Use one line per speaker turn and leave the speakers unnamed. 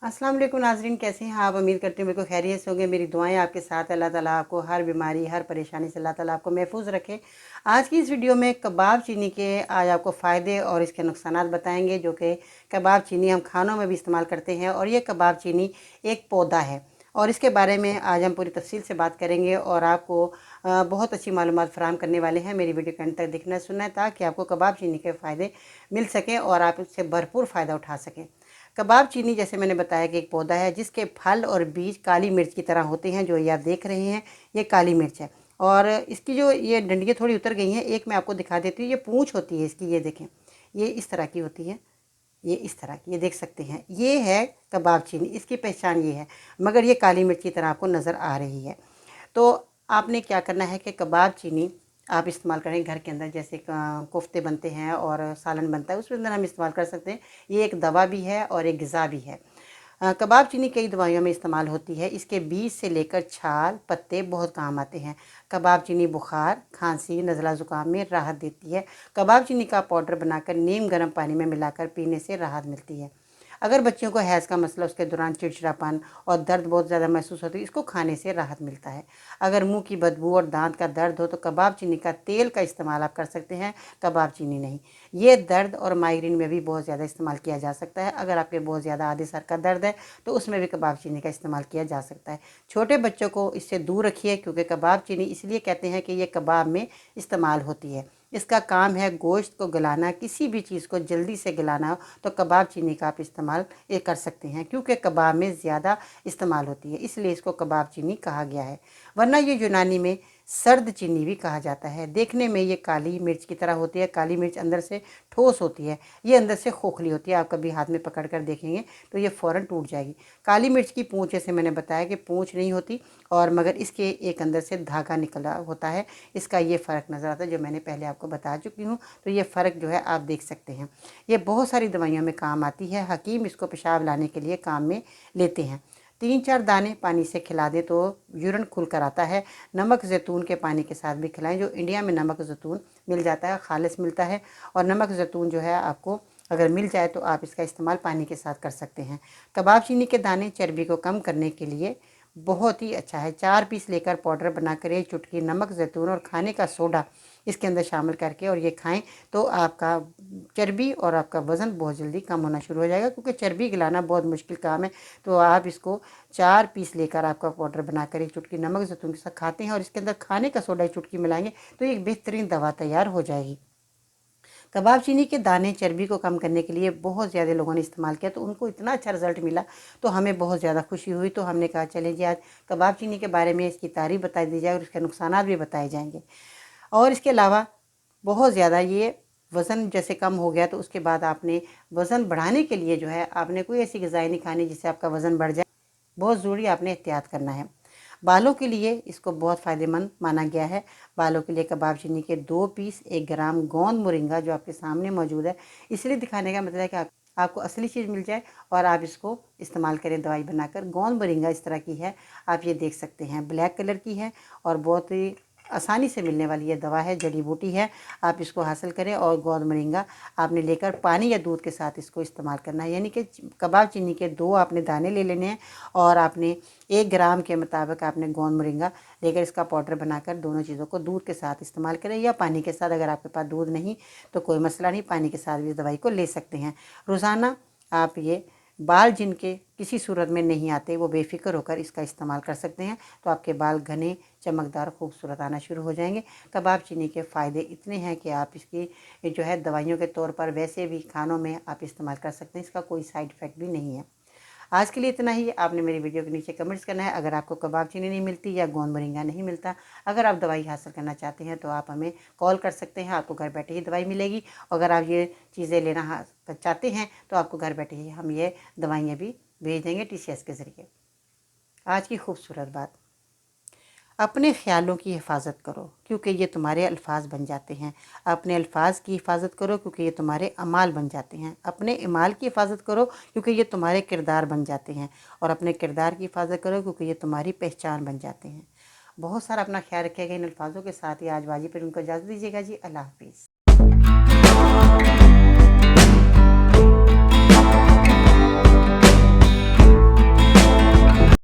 अस्सलाम वालेकुम नाज़रीन, कैसे हैं आप? उम्मीद करती हूँ बिल्कुल खैरियत से होंगे। मेरी दुआएं आपके साथ। अल्लाह ताला आपको हर बीमारी, हर परेशानी से अल्लाह ताला आपको महफूज रखे। आज की इस वीडियो में कबाब चीनी के आज आपको फ़ायदे और इसके नुकसानात बताएंगे, जो कि कबाब चीनी हम खानों में भी इस्तेमाल करते हैं और ये कबाब चीनी एक पौधा है और इसके बारे में आज हम पूरी तफसील से बात करेंगे और आपको बहुत अच्छी मालूमात फ़राहम करने वाले हैं। मेरी वीडियो के अंत तक देखना सुनना है ताकि आपको कबाब चीनी के फ़ायदे मिल सकें और आप इससे भरपूर फ़ायदा उठा सकें। कबाब चीनी जैसे मैंने बताया कि एक पौधा है जिसके फल और बीज काली मिर्च की तरह होते हैं। जो ये आप देख रहे हैं ये काली मिर्च है और इसकी जो ये डंडियाँ थोड़ी उतर गई हैं। एक मैं आपको दिखा देती हूँ, ये पूँछ होती है इसकी, ये देखें, ये इस तरह की होती है, ये इस तरह की, ये देख सकते हैं, ये है कबाब चीनी। इसकी पहचान ये है, मगर ये काली मिर्च की तरह आपको नज़र आ रही है। तो आपने क्या करना है कि कबाब चीनी आप इस्तेमाल करें घर के अंदर, जैसे कोफ्ते बनते हैं और सालन बनता है, उसके अंदर हम इस्तेमाल कर सकते हैं। ये एक दवा भी है और एक ग़िज़ा भी है। कबाब चीनी कई दवाइयों में इस्तेमाल होती है। इसके बीज से लेकर छाल, पत्ते बहुत काम आते हैं। कबाब चीनी बुखार, खांसी, नज़ला ज़ुकाम में राहत देती है। कबाब चीनी का पाउडर बनाकर नीम गर्म पानी में मिलाकर पीने से राहत मिलती है। अगर बच्चियों को हैज़ का मसला, उसके दौरान चिड़चिड़ापन और दर्द बहुत ज़्यादा महसूस होती है, इसको खाने से राहत मिलता है। अगर मुंह की बदबू और दांत का दर्द हो तो कबाब चीनी का तेल का इस्तेमाल आप कर सकते हैं, कबाब चीनी नहीं। ये दर्द और माइग्रेन में भी बहुत ज़्यादा इस्तेमाल किया जा सकता है। अगर आपके बहुत ज़्यादा आधे सर का दर्द है तो उसमें भी कबाब चीनी का इस्तेमाल किया जा सकता है। छोटे बच्चों को इससे दूर रखिए, क्योंकि कबाब चीनी इसलिए कहते हैं कि ये कबाब में इस्तेमाल होती है। इसका काम है गोश्त को गलाना, किसी भी चीज़ को जल्दी से गलाना हो तो कबाब चीनी का आप इस्तेमाल ये कर सकते हैं, क्योंकि कबाब में ज़्यादा इस्तेमाल होती है, इसलिए इसको कबाब चीनी कहा गया है। वरना ये यूनानी में सर्द चीनी भी कहा जाता है। देखने में ये काली मिर्च की तरह होती है। काली मिर्च अंदर से ठोस होती है, ये अंदर से खोखली होती है। आप कभी हाथ में पकड़ कर देखेंगे तो ये फ़ौरन टूट जाएगी। काली मिर्च की पूँछ, जैसे मैंने बताया कि पूँछ नहीं होती, और मगर इसके एक अंदर से धागा निकला होता है। इसका ये फ़र्क नज़र आता है, जो मैंने पहले आपको बता चुकी हूँ। तो ये फ़र्क जो है आप देख सकते हैं। ये बहुत सारी दवाइयों में काम आती है। हकीम इसको पेशाब लाने के लिए काम में लेते हैं। 3-4 दाने पानी से खिला दें तो यूरिन खुल कर आता है। नमक ज़ैतून के पानी के साथ भी खिलाएं। जो इंडिया में नमक ज़ैतून मिल जाता है, खालिस मिलता है, और नमक ज़ैतून जो है आपको अगर मिल जाए तो आप इसका इस्तेमाल पानी के साथ कर सकते हैं। कबाब चीनी के दाने चर्बी को कम करने के लिए बहुत ही अच्छा है। 4 पीस लेकर पाउडर बनाकर एक चुटकी नमक, ज़ैतून और खाने का सोडा इसके अंदर शामिल करके और ये खाएं तो आपका चर्बी और आपका वज़न बहुत जल्दी कम होना शुरू हो जाएगा, क्योंकि चर्बी गिलाना बहुत मुश्किल काम है। तो आप इसको 4 पीस लेकर आपका पाउडर बनाकर एक चुटकी नमक, ज़ैतून के साथ खाते हैं और इसके अंदर खाने का सोडा एक चुटकी मिलाएंगे तो एक बेहतरीन दवा तैयार हो जाएगी। कबाब चीनी के दाने चर्बी को कम करने के लिए बहुत ज़्यादा लोगों ने इस्तेमाल किया, तो उनको इतना अच्छा रिजल्ट मिला तो हमें बहुत ज़्यादा खुशी हुई। तो हमने कहा चले जी आज कबाब चीनी के बारे में इसकी तारीफ़ बताई दी जाए और इसके नुकसानात भी बताए जाएंगे। और इसके अलावा बहुत ज़्यादा ये वज़न जैसे कम हो गया तो उसके बाद आपने वज़न बढ़ाने के लिए जो है आपने कोई ऐसी ग़िज़ाएँ नहीं खानी जिससे आपका वज़न बढ़ जाए। बहुत ज़रूरी आपने एहतियात करना है। बालों के लिए इसको बहुत फ़ायदेमंद माना गया है। बालों के लिए कबाब चीनी के 2 पीस 1 ग्राम गोंद मोरिंगा जो आपके सामने मौजूद है, इसलिए दिखाने का मतलब है कि आपको असली चीज़ मिल जाए और आप इसको इस्तेमाल करें दवाई बनाकर। गोंद मोरिंगा इस तरह की है, आप ये देख सकते हैं, ब्लैक कलर की है और बहुत ही आसानी से मिलने वाली ये दवा है, जड़ी बूटी है। आप इसको हासिल करें और गोंद मोरिंगा आपने लेकर पानी या दूध के साथ इसको इस्तेमाल करना है। यानी कि कबाब चीनी के 2 आपने दाने ले लेने हैं और आपने 1 ग्राम के मुताबिक आपने गोंद मोरिंगा लेकर इसका पाउडर बनाकर दोनों चीज़ों को दूध के साथ इस्तेमाल करें या पानी के साथ। अगर आपके पास दूध नहीं तो कोई मसला नहीं, पानी के साथ भी इस दवाई को ले सकते हैं। रोज़ाना आप ये बाल जिनके किसी सूरत में नहीं आते वो बेफिक्र होकर इसका इस्तेमाल कर सकते हैं, तो आपके बाल घने, चमकदार, खूबसूरत आना शुरू हो जाएंगे। कबाब चीनी के फ़ायदे इतने हैं कि आप इसकी जो है दवाइयों के तौर पर वैसे भी खानों में आप इस्तेमाल कर सकते हैं। इसका कोई साइड इफ़ेक्ट भी नहीं है। आज के लिए इतना ही। आपने मेरी वीडियो के नीचे कमेंट्स करना है। अगर आपको कबाब चीनी नहीं मिलती या गोंद मोरिंगा नहीं मिलता, अगर आप दवाई हासिल करना चाहते हैं तो आप हमें कॉल कर सकते हैं, आपको घर बैठे ही दवाई मिलेगी। अगर आप ये चीज़ें लेना चाहते हैं तो आपको घर बैठे ही हम ये दवाइयाँ भी भेज देंगे TCS के ज़रिए। आज की खूबसूरत बात, अपने ख़्यालों की हिफाजत करो क्योंकि ये तुम्हारे अल्फाज बन जाते हैं। अपने अल्फाज की हिफाजत करो क्योंकि ये तुम्हारे अमाल बन जाते हैं। अपने अमाल की हिफाजत करो क्योंकि ये तुम्हारे किरदार बन जाते हैं। और अपने किरदार की हिफाजत करो क्योंकि ये तुम्हारी पहचान बन जाते हैं। बहुत सारा अपना ख्याल रखिएगा। इन अल्फाजों के साथ ही आज बाजी पर उनको इजाज़त दीजिएगा जी। अल्लाह हाफिज़।